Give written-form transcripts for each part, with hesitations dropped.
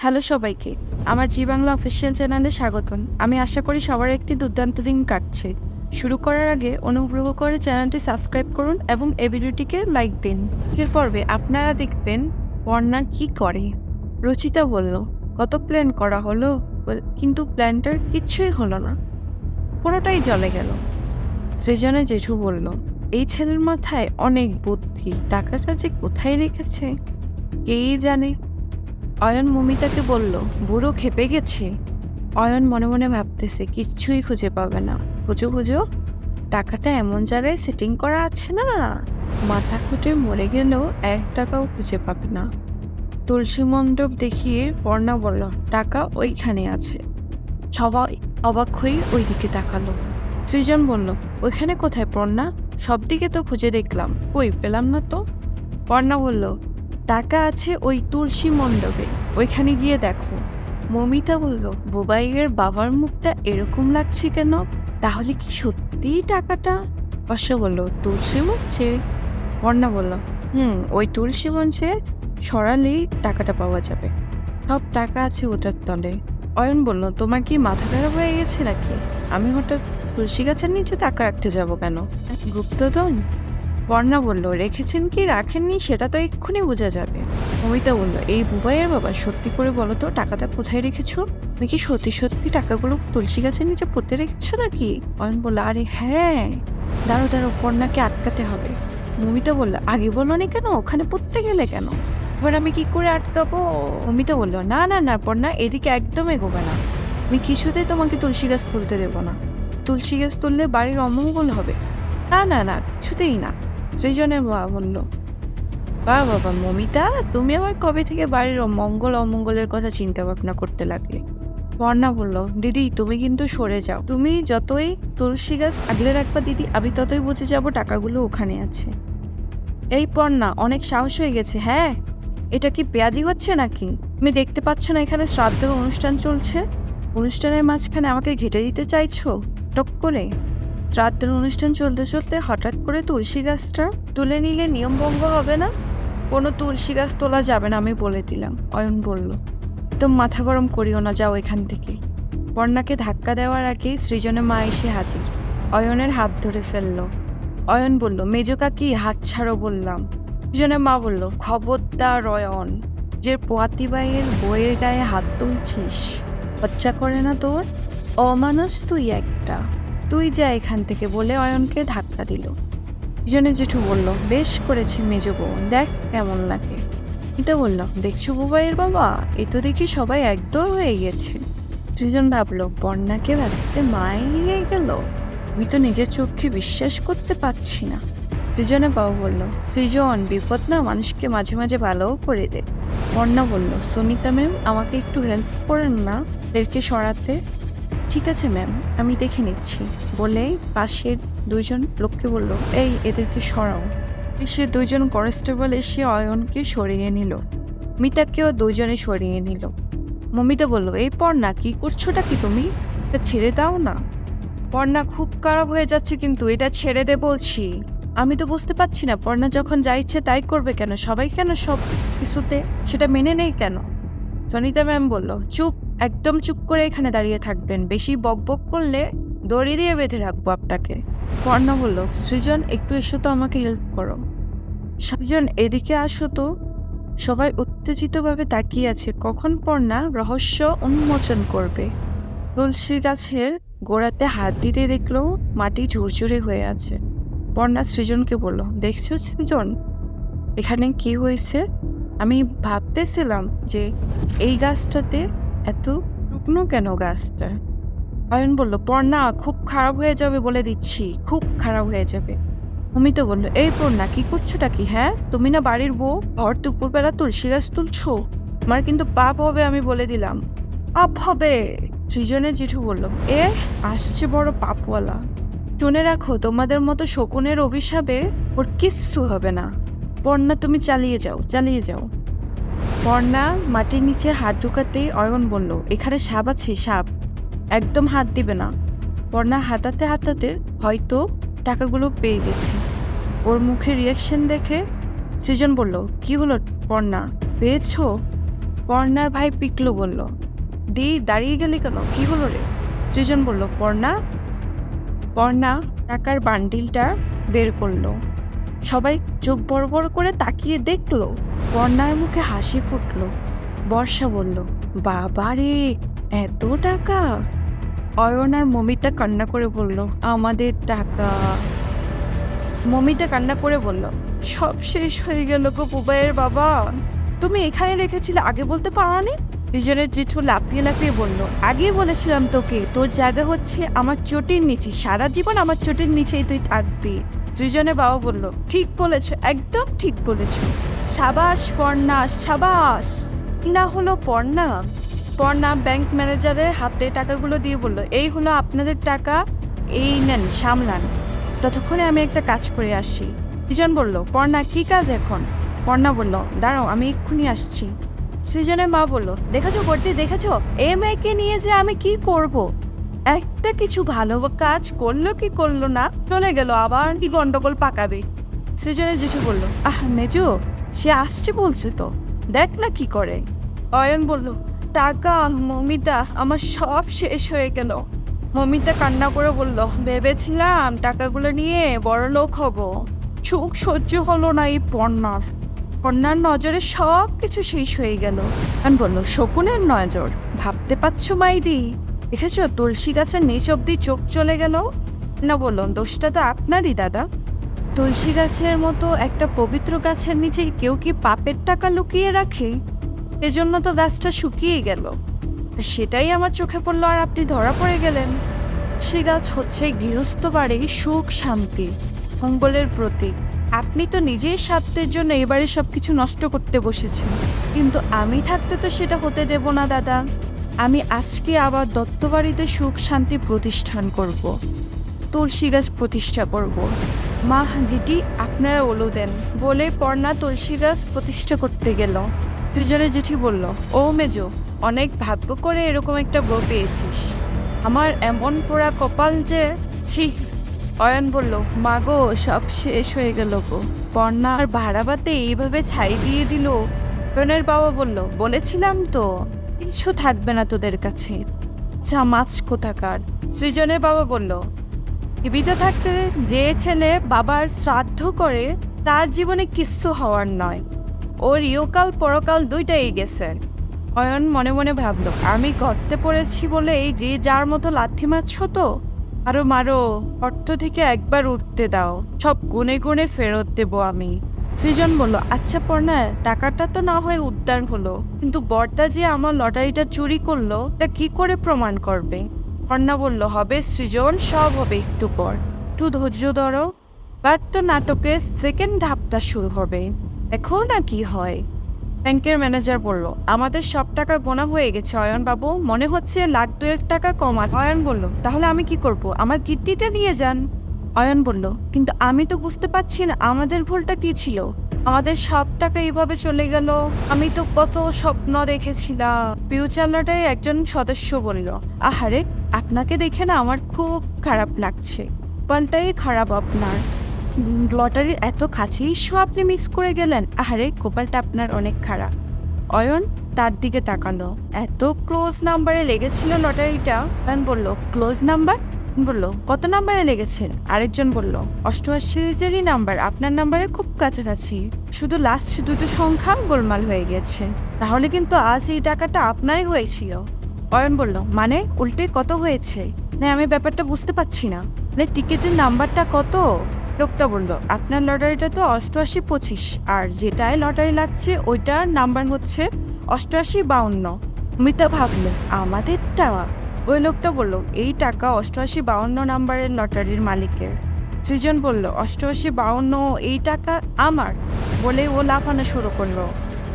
Hello সবাইকে, আমার জি Bangla official চ্যানেলে স্বাগতম। আমি আশা করি সবার একটি দুর্দান্ত দিন কাটছে। শুরু করার আগে অনুগ্রহ করে চ্যানেলটি সাবস্ক্রাইব করুন এবং এই ভিডিওটিকে লাইক দিন। আজকের পর্বে আপনারা দেখবেন বর্ণা কি করে। রচিতা বলল, কত প্ল্যান করা হলো, কিন্তু প্ল্যানটার কিচ্ছুই হলো না, পুরোটাই জলে গেল। সৃজনের জেঠু বলল, এই ছেলের মাথায় অনেক বুদ্ধি, টাকাটা যে কোথায় রেখেছে কেই জানে। অয়ন মমিতাকে বলল, বুড়ো খেপে গেছে। অয়ন মনে মনে ভাবতেছে কিচ্ছুই খুঁজে পাবে না। খুঁজো খুঁজো, টাকাটা এমন জায়গায় সেটিং করা আছে না, মাথা খুঁটে মরে গেলেও 1 টাকাও খুঁজে পাবে না। তুলসী মণ্ডপ দেখিয়ে পর্ণা বলল, টাকা ওইখানে আছে। সবাই অবাক হয়ে ওই দিকে তাকালো। সৃজন বলল, ওইখানে কোথায় পর্ণা? সব দিকে তো খুঁজে দেখলাম, কই পেলাম না তো। পর্ণা বলল, টাকা আছে ওই তুলসী মণ্ডপে, ওইখানে গিয়ে দেখো। মমিতা বলল, বুবাইয়ের বাবার মুখটা এরকম লাগছে কেন? তাহলে কি সত্যিই টাকাটা? বর্ষ বলল, তুলসী মঞ্চে। পর্ণা বলল, ওই তুলসী মঞ্চে সরালেই টাকাটা পাওয়া যাবে। সব টাকা আছে ওটার তলে। অয়ন বলল, তোমার কি মাথা খারাপ হয়ে গেছে নাকি? আমি হঠাৎ তুলসী গাছের নিচে টাকা রাখতে যাব কেন? গুপ্তধন? পর্ণা বলল, রেখেছেন কি রাখেননি সেটা তো এক্ষুনি বোঝা যাবে। মমিতা বলল, এই বুবাইয়ের বাবা, সত্যি করে বলো তো টাকাটা কোথায় রেখেছো? তুমি কি সত্যি সত্যি টাকাগুলো তুলসী গাছের নিচে পুঁতে রেখেছো নাকি? অয়ন বলল, আরে হ্যাঁ। দাঁড়ো দাঁড়ো, পর্ণাকে আটকাতে হবে। মমিতা বলল, আগে বলো নি কেন? ওখানে পুঁততে গেলে কেন? এবার আমি কি করে আটকাবো? মমিতা বলল, না না না পর্ণা, এদিকে একদম এগোবে না। আমি কিছুতেই তোমাকে তুলসী গাছ তুলতে দেবো না। তুলসী গাছ তুললে বাড়ির অমঙ্গল হবে। না না না, কিছুতেই না। সৃজনের মা বলল, বাবা মমিতা, তুমি আবার কবে থেকে বাড়ির মঙ্গল অমঙ্গলের কথা চিন্তা ভাবনা করতে লাগলে? পর্ণা বলল, দিদি তুমি কিন্তু সরে যাও। তুমি যতই তুলসী গাছ আগলে রাখবা দিদি, আমি ততই বুঝে যাব টাকাগুলো ওখানে আছে। এই পর্ণা, অনেক সাহস হয়ে গেছে। হ্যাঁ, এটা কি পেঁয়াজি হচ্ছে নাকি? তুমি দেখতে পাচ্ছ না এখানে শ্রাদ্ধের অনুষ্ঠান চলছে? অনুষ্ঠানের মাঝখানে আমাকে ঘেঁটে দিতে চাইছো টক করে? শ্রাদ্ধের অনুষ্ঠান চলতে চলতে হঠাৎ করে তুলসী গাছটা তুলে নিলে নিয়মভঙ্গ হবে না? কোনো তুলসী গাছ তোলা যাবে না, আমি বলে দিলাম। অয়ন বলল, তো মাথা গরম করিও না, যাও এখান থেকে। পর্ণাকে ধাক্কা দেওয়ার আগেই সৃজনের মা এসে হাজির। অয়নের হাত ধরে ফেলল। অয়ন বলল, মেজো কাকি হাত ছাড়ো বললাম। সৃজনের মা বলল, খবরদার অয়ন, যে পোয়াতিবাইয়ের বইয়ের গায়ে হাত তুলছিস, লজ্জা করে না তোর? অমানুষ তুই একটা, তুই যা এখান থেকে বলে অয়নকে ধাক্কা দিল। সৃজনের জেঠু বলল, বেশ করেছে মেজো বোন, দেখ কেমন লাগে। মিতা বলল, দেখছো বুবাইয়ের বাবা, এ তো দেখি সবাই একদম হয়ে গেছে। সৃজন ভাবলো, বন্যাকে বাঁচাতে মাই গেল। আমি তো নিজের চোখে বিশ্বাস করতে পারছি না। সৃজনের বাবা বলল, সৃজন, বিপদ না মানুষকে মাঝে মাঝে ভালোও করে দে। বন্যা বলল, সুনিতা ম্যাম আমাকে একটু হেল্প করেন না এদেরকে সরাতে? ঠিক আছে ম্যাম, আমি দেখে নিচ্ছি বলে পাশের 2জন লোককে বলল, এই এদেরকে সরাও। সে 2জন কনস্টেবল এসে অয়নকে সরিয়ে নিল। মিতাকেও 2জনে সরিয়ে নিল। মমিতা বলল, এই পর্ণা, কি করছোটা কি তুমি? এটা ছেড়ে দাও না। পর্ণা, খুব খারাপ হয়ে যাচ্ছে কিন্তু, এটা ছেড়ে দে বলছি। আমি তো বুঝতে পারছি না, পর্ণা যখন যা ইচ্ছে তাই করবে কেন? সবাই কেন সব কিছুতে সেটা মেনে নেই কেন? সনিতা ম্যাম বলল, চুপ, একদম চুপ করে এখানে দাঁড়িয়ে থাকবেন। বেশি বকবক করলে দড়ি দিয়ে বেঁধে রাখবো আপনাকে। পর্ণা বলল, সৃজন একটু এসো তো, আমাকে হেল্প করো। সৃজন এদিকে আসো তো। সবাই উত্তেজিতভাবে তাকিয়ে আছে, কখন পর্ণা রহস্য উন্মোচন করবে। তুলসী গাছের গোড়াতে হাত দিতে দেখলো মাটি ঝুরঝুরে হয়ে আছে। পর্ণা সৃজনকে বলল, দেখছো সৃজন, এখানে কি হয়েছে? আমি ভাবতেছিলাম যে এই গাছটাতে এত শুকনো কেন গাছটা। অয়ন বলল, পর্ণা খুব খারাপ হয়ে যাবে বলে দিচ্ছি, খুব খারাপ হয়ে যাবে। অমিতা বলল, এই পর্ণা, কি করছোটা কি? হ্যাঁ, তুমি না বাড়ির বউ, ভর দুপুরবেলা তুলসী গাছ তুলছো? আমার কিন্তু পাপ হবে, আমি বলে দিলাম। পাপ হবে। সৃজনের জেঠু বলল, আসছে বড় পাপওয়ালা। শুনে রাখো, তোমাদের মতো শকুনের অভিশাপে ওর কিচ্ছু হবে না। পর্ণা তুমি চালিয়ে যাও, চালিয়ে যাও। পর্ণা মাটির নিচে হাত ঢুকাতেই অয়ন বলল, এখানে সাপ আছে, সাপ, একদম হাত দিবে না। পর্ণা হাতাতে হাতাতে হয়তো টাকাগুলো পেয়ে গেছে। ওর মুখে রিয়াকশন দেখে সৃজন বলল, কি হলো পর্ণা, পেয়েছো? পর্ণার ভাই পিকলু বলল, দি দাঁড়িয়ে গেলি কেন, কি হলো রে? সৃজন বলল, পর্ণা টাকার বান্ডিলটা বের করলো। সবাই চোখ বড় বড় করে তাকিয়ে দেখলো। পর্ণার মুখে হাসি ফুটলো। বর্ষা বলল, বাবা রে, এত টাকা! অয়ন আর মমিতা কান্না করে বলল, আমাদের টাকা। মমিতা কান্না করে বলল, সব শেষ হয়ে গেল গো বুবাইয়ের বাবা, তুমি এখানে রেখেছিলে, আগে বলতে পারোনি? দুজনের জেঠু লাফিয়ে লাফিয়ে বলল, আগেই বলেছিলাম তোকে, তোর জায়গা হচ্ছে আমার চটির নিচে, সারা জীবন আমার চটির নিচেই তুই থাকবি। দুজনের বাবা বলল, ঠিক বলেছ, একদম ঠিক বলেছ, সাবাস পর্ণা, সাবাস। না হলো পর্ণা ব্যাংক ম্যানেজারের হাতে টাকাগুলো দিয়ে বলল, এই হলো আপনাদের টাকা, এই নেন, সামলান, ততক্ষণে আমি একটা কাজ করে আসি। সৃজন বলল, পর্ণা কি কাজ এখন? পর্ণা বলল, দাঁড়াও, আমি এক্ষুনি আসছি। সৃজনের মা বলল, দেখেছো করতে, দেখেছো এই মেয়েকে নিয়ে যে আমি কি করব? একটা কিছু ভালো কাজ করলো কি করলো না, চলে গেল, আবার কি গন্ডগোল পাকাবে। সৃজনের জেঠু বলল, আহ মেজো, সে আসছে বলছে তো, দেখ না কি করে। অয়ন বলল, টাকা মমিতা, আমার সব শেষ হয়ে গেল। মমিতা কান্না করে বলল, ভেবেছিলাম টাকাগুলো নিয়ে বড় লোক হব, সুখ সহ্য হলো না এই পর্ণার নজরে সব কিছু শেষ হয়ে গেল। আমি বলল, শকুনের নজর, ভাবতে পারছো মাইদি? দেখেছো তুলসী গাছের নিচ অব্দি চোখ চলে গেল। না, বলল, দোষটা তো আপনারই দাদা, তুলসী গাছের মতো একটা পবিত্র গাছের নিচে কেউ কি পাপের টাকা লুকিয়ে রাখে? এজন্য তো গাছটা শুকিয়ে গেল, সেটাই আমার চোখে পড়লো, আর আপনি ধরা পড়ে গেলেন। সে গাছ হচ্ছে গৃহস্থ বাড়ি সুখ শান্তি মঙ্গলের প্রতীক। আপনি তো নিজেই স্বার্থের জন্য এবারে সবকিছু নষ্ট করতে বসেছেন, কিন্তু আমি থাকতে তো সেটা হতে দেব না দাদা। আমি আজকে আবার দত্তবাড়িতে সুখ শান্তি প্রতিষ্ঠান করব, তুলসী গাছ প্রতিষ্ঠা করব। মা যেটি আপনারা ওলো দেন, বলে পর্ণা তুলসী গাছ প্রতিষ্ঠা করতে গেল। দুজনে জেঠি বলল, ও মেজো, অনেক ভাগ্য করে এরকম একটা বউ পেয়েছিস, আমার এমন পোড়া কপাল যে, ছি। অয়ন বলল, মা গো, সব শেষ হয়ে গেল গো, পর্ণা আর ভাড়াবাতে এইভাবে ছাই দিয়ে দিল। অয়নের বাবা বলল, বলেছিলাম তো, কিছু থাকবে না তোদের কাছে, চামাচ কোথাকার। সৃজনের বাবা বলল, জীবিত থাকতে যে ছেলে বাবার শ্রাদ্ধ করে তার জীবনে কিচ্ছু হওয়ার নয়, ওর ইহকাল পরকাল দুইটাই গেছে। অয়ন মনে মনে ভাবল, আমি গর্তে পড়েছি বলে এই যে যার মতো লাথি মারছ তো, আরো মারো, অর্থ থেকে একবার উঠতে দাও, সব গুনে গুনে ফেরত দেবো আমি। সৃজন বলল, আচ্ছা পর্ণা, টাকাটা তো না হয়ে উদ্ধার হলো, কিন্তু বর্দা যে আমার লটারিটা চুরি করলো তা কি করে প্রমাণ করবে? পর্ণা বলল, হবে সৃজন, সব হবে, একটু পর, একটু ধৈর্য ধরো, তো নাটকের সেকেন্ড ধাপটা শুরু হবে, এখন না কি হয়। ব্যাংকের ম্যানেজার বলল, আমাদের সব টাকা গোনা হয়ে গেছে অয়ন বাবু, মনে হচ্ছে 1,02,000 টাকা কমা। অয়ন বলল, তাহলে আমি কি করব, আমার কিডনিটা নিয়ে যান। অয়ন বলল, কিন্তু আমি তো বুঝতে পারছি না আমাদের ভুলটা কি ছিল, আমাদের সব টাকা এইভাবে চলে গেল, আমি তো কত স্বপ্ন দেখেছিলাম। ফিউচারটাই একজন সদস্য বলল, আহারে, আপনাকে দেখে না আমার খুব খারাপ লাগছে, পাল্টাই খারাপ আপনার, লটারির এত কাছেই শো আপনি মিস করে গেলেন, আহারে, কপালটা আপনার অনেক খারাপ। অয়ন তার দিকে তাকালো, এত ক্লোজ নাম্বারে লেগেছিল লটারিটা। অয়ন বলল, ক্লোজ নাম্বার? বলল, কত নাম্বারে লেগেছে? আরেকজন বলল, 88 নাম্বার, আপনার নাম্বারে খুব কাছাকাছি, শুধু লাস্ট দুটো সংখ্যা গোলমাল হয়ে গেছে, তাহলে কিন্তু আজ এই টাকাটা আপনারই হয়েছিল। অয়ন বলল, মানে উল্টে কত হয়েছে? না, আমি ব্যাপারটা বুঝতে পারছি না, মানে টিকিটের নাম্বারটা কত? লোকটা বলল, আপনার লটারিটা তো 88-25, আর যেটাই লটারি লাগছে ওইটার নাম্বার হচ্ছে 88-52। মিতা ভাবল, আমাদেরটা? ওই লোকটা বলল, এই টাকা 88-52 নাম্বারের লটারির মালিকের। সৃজন বলল, 88-52 এই টাকা আমার, বলে ও লাফানো শুরু করলো।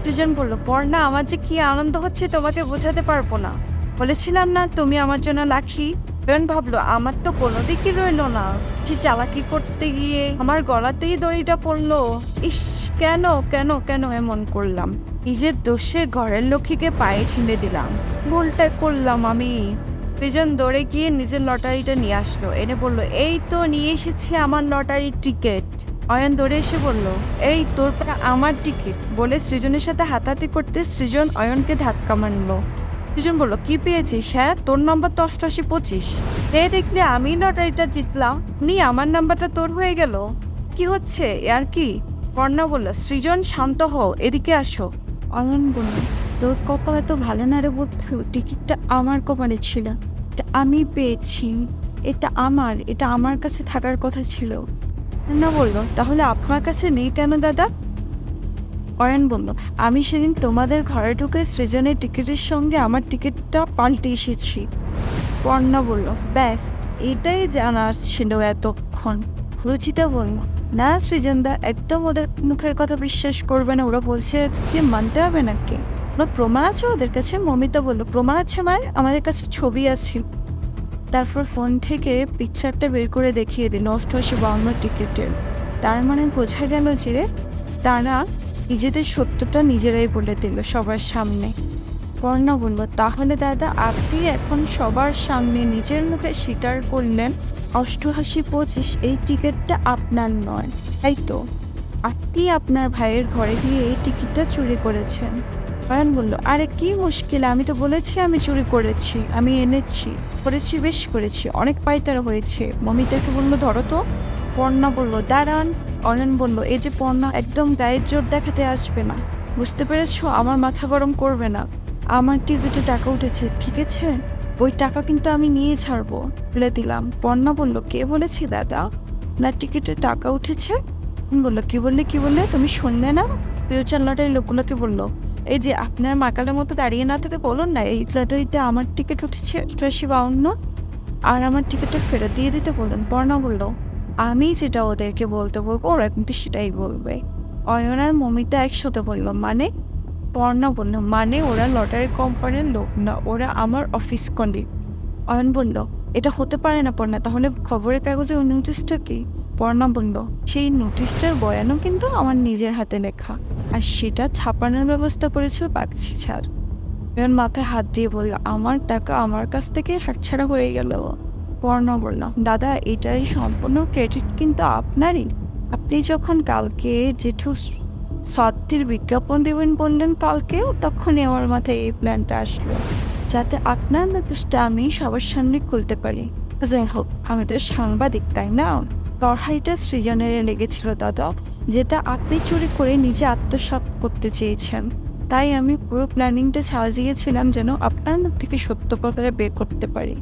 সৃজন বলল, পর্ণা, আমার যে কি আনন্দ হচ্ছে তোমাকে বোঝাতে পারবো না, বলেছিলাম না তুমি আমার জন্য লাখি। অয়ন ভাবলো, আমার তো কোনো দিকই রইলো না, সে চালাকি করতে গিয়ে আমার গলাতেই দড়িটা পড়লো। ইস, কেন কেন কেন এমন করলাম, নিজের দোষে ঘরের লক্ষ্মীকে পায়ে ছিঁড়ে দিলাম, ভুলটা করলাম আমি। সৃজন দৌড়ে গিয়ে নিজের লটারিটা নিয়ে আসলো, এনে বলল, এই তো নিয়ে এসেছি আমার লটারির টিকিট। অয়ন দৌড়ে এসে বলল, এই তোর পা আমার টিকিট বলে সৃজনের সাথে হাতাহাতি করতে সৃজন অয়নকে ধাক্কা মারল। সৃজন বলল, কি পেয়েছিস? হ্যাঁ, তোর নাম্বার তো 8825। দেখলে আমি লটারিটা জিতলাম, আমার নাম্বারটা তোর হয়ে গেল। কি হচ্ছে আর কি? কর্ণা বলল, সৃজন শান্ত হও, এদিকে আসো। অয়ন বলল, তোর কপাল এত ভালো না রে বন্ধু, টিকিটটা আমার কপালে ছিল, এটা আমি পেয়েছি, এটা আমার কাছে থাকার কথা ছিল। না বলল, তাহলে আপনার কাছে নেই কেন দাদা? অয়ন বলল, আমি সেদিন তোমাদের ঘরে ঢুকে সৃজনের টিকিটের সঙ্গে আমার টিকিটটা পাল্টে এসেছি। কর্ণা বলল, ব্যাস এটাই জানার ছিল এতক্ষণ। রুচিতা বলল, না সৃজনদা, একদম ওদের মুখের কথা বিশ্বাস করবে না, ওরা বলছে কি মানতে হবে নাকি? ওরা প্রমাণ আছে ওদের কাছে? মমিতা বলল, প্রমাণ আছে মানে? আমাদের কাছে ছবি আছে। তারপর ফোন থেকে পিকচারটা বের করে দেখিয়ে দিল 8852 টিকিটের। তার মানে বোঝা গেল যে তারা নিজেদের সত্যটা নিজেরাই বলে দিল সবার সামনে। কর্ণা বলল, তাহলে দাদা আপনি এখন সবার সামনে নিজের মুখে স্বীকার করলেন 8825 এই টিকিটটা আপনার নয়, তাই তো? আপনি আপনার ভাইয়ের ঘরে গিয়ে এই টিকিটটা চুরি করেছেন। অয়ন বলল, আরে কি মুশকিল, আমি তো বলেছি আমি চুরি করেছি, আমি এনেছি, করেছি, বেশ করেছি, অনেক পাইতারা হয়েছে। মমিতাকে বলল, ধরো তো। পর্ণা বলল, দাঁড়ান। অয়ন বলল, এই যে পর্ণা, একদম গায়ের জোর দেখাতে আসবে না, বুঝতে পেরেছো? আমার মাথা গরম করবে না। আমার টিকিটে টাকা উঠেছে, ঠিক আছে? ওই টাকা কিন্তু আমি নিয়ে ছাড়বো, বলে দিলাম। পর্ণা বলল, কে বলেছে দাদা আপনার টিকিটে টাকা উঠেছে? বললো, কি বললে তুমি শুনলে না? ফিউচার লটারি লোকগুলোকে বলল, এই যে আপনার মাকালের মতো দাঁড়িয়ে না থেকে বলুন না, এই লটারিতে আমার টিকিট উঠেছে 8852, আর আমার টিকিটটা ফেরত দিয়ে দিতে বলুন। পর্ণা বলল, আমি যেটা ওদেরকে বলতে বলবো ওরা কিন্তু সেটাই বলবে। অয়ন আর মমিতা একসাথে বলল, মানে? পর্ণা বলল, মানে ওরা লটারি কোম্পানির লোক না, ওরা আমার অফিস কলিগ। অয়ন বলল, এটা হতে পারে না পর্ণা, তাহলে খবরের কাগজে ওই নোটিশটা কি? পর্ণা বলল, সেই নোটিশটার বয়ানও কিন্তু আমার নিজের হাতে লেখা, আর সেটা ছাপানোর ব্যবস্থা করেছে পাচ্ছি ছাড়। অয়ন মাথায় হাত দিয়ে বলল, আমার টাকা আমার কাছ থেকে হাতছাড়া হয়ে গেল। পর্ণা বলল, দাদা এটাই সম্পূর্ণ ক্রেডিট কিন্তু আপনারই। আপনি যখন কালকে জেঠু সত্যির বিজ্ঞাপন দেবেন বললেন কালকেও, তখনই আমার মাথায় এই প্ল্যানটা আসলো, যাতে আপনার নোটিশটা আমি সবার সামনে খুলতে পারি। যাই হোক, আমি তো সাংবাদিক, তাই না? লড়াইটা সৃজনের লেগেছিল দাদা, যেটা আপনি চুরি করে নিজে আত্মসাৎ করতে চেয়েছেন। তাই আমি পুরো প্ল্যানিংটা সাজিয়েছিলাম যেন আপনার মুখ থেকে সত্য কথাটা বের করতে পারি।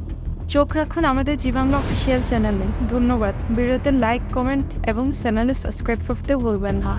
চোখ রাখুন আমাদের জি বাংলা অফিসিয়াল চ্যানেলে। ধন্যবাদ। ভিডিওতে লাইক, কমেন্ট এবং চ্যানেলে সাবস্ক্রাইব করতে ভুলবেন না।